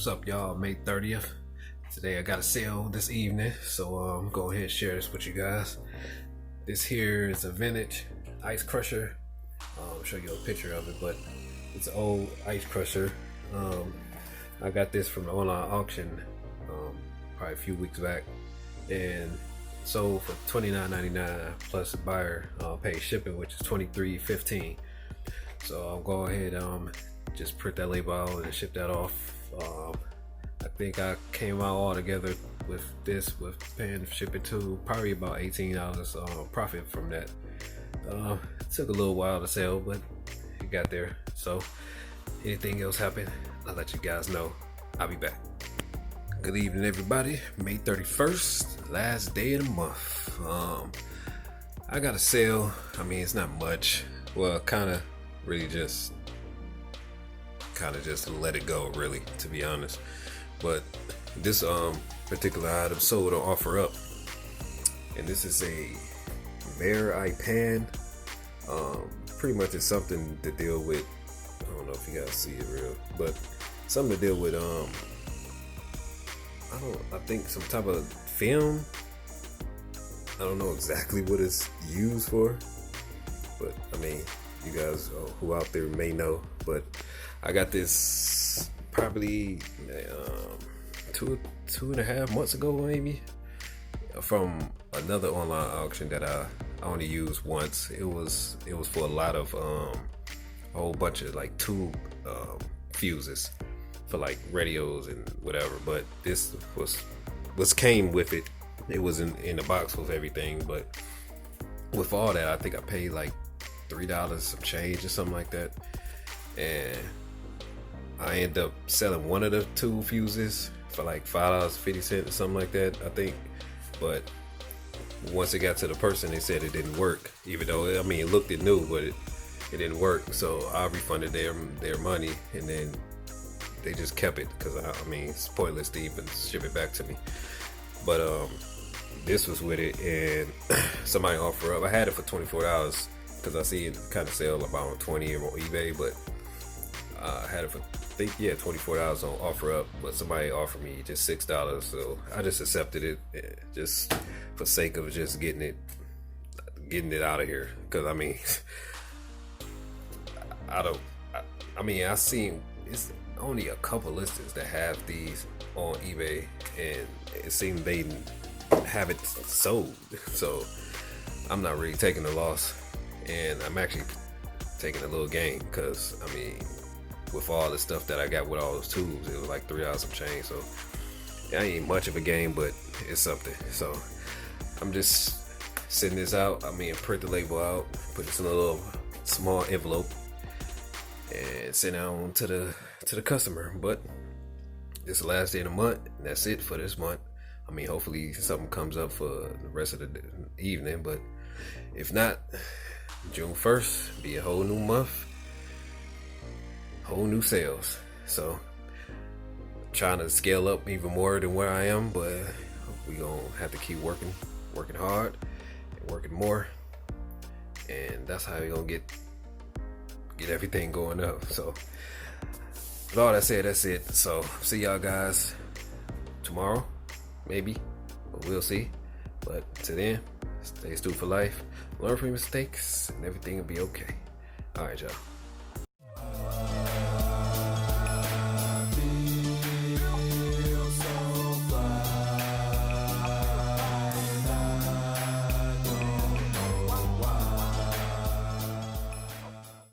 What's up, y'all? May 30th. Today I got a sale this evening, so I'm go ahead and share this with you guys. This here is a vintage ice crusher. I'll show you a picture of it, but it's an old ice crusher. I got this from the online auction probably a few weeks back, and sold for $29.99 plus the buyer paid shipping, which is $23.15. So I'll go ahead just print that label out and ship that off. I think I came out all together with this, with paying shipping too, probably about $18 profit from that. It took a little while to sell, but it got there. So anything else happen, I'll let you guys know. I'll be back. Good evening, everybody. May 31st, last day of the month. I got a sale. I mean, it's not much. Well, kind of just let it go, really, to be honest. But this particular item sold on OfferUp, and this is a Bear Eye Pan. Pretty much it's something to deal with. I don't know if you guys see it real, but something to deal with. I think some type of film. I don't know exactly what it's used for, but I mean, you guys who out there may know. But I got this probably 2.5 months ago, maybe, from another online auction that I only used once. It was for a lot of a whole bunch of like tube fuses for like radios and whatever. But this was came with it. It was in the box with everything. But with all that, I think I paid like $3 some change or something like that, and I ended up selling one of the two fuses for like $5.50 or something like that, I think. But once it got to the person, they said it didn't work, even though, I mean, it looked it new, but it didn't work. So I refunded their money, and then they just kept it, because I mean, it's pointless to even ship it back to me. But this was with it, and somebody offered up. I had it for $24 because I see it kind of sell about $20 on eBay, but I had it for, I think, yeah, $24 on OfferUp, but somebody offered me just $6, so I just accepted it, just for sake of just getting it out of here. Because I mean, I seen it's only a couple listings that have these on eBay, and it seemed they have it sold. So I'm not really taking the loss, and I'm actually taking a little gain, because I mean, with all the stuff that I got with all those tubes, it was like $3 some change. So it ain't much of a game, but it's something. So I'm just sending this out. I mean, print the label out, put this in a little small envelope, and send it on to the customer. But it's the last day of the month, and that's it for this month. I mean, hopefully something comes up for the rest of the evening, but if not, June 1st be a whole new month, whole new sales. So trying to scale up even more than where I am, but we gonna have to keep working hard and working more, and that's how we gonna get everything going up. So with all that said, that's it. So see y'all guys tomorrow, maybe, but we'll see. But till then, stay astute for life, learn from your mistakes, and everything will be okay. All right, y'all.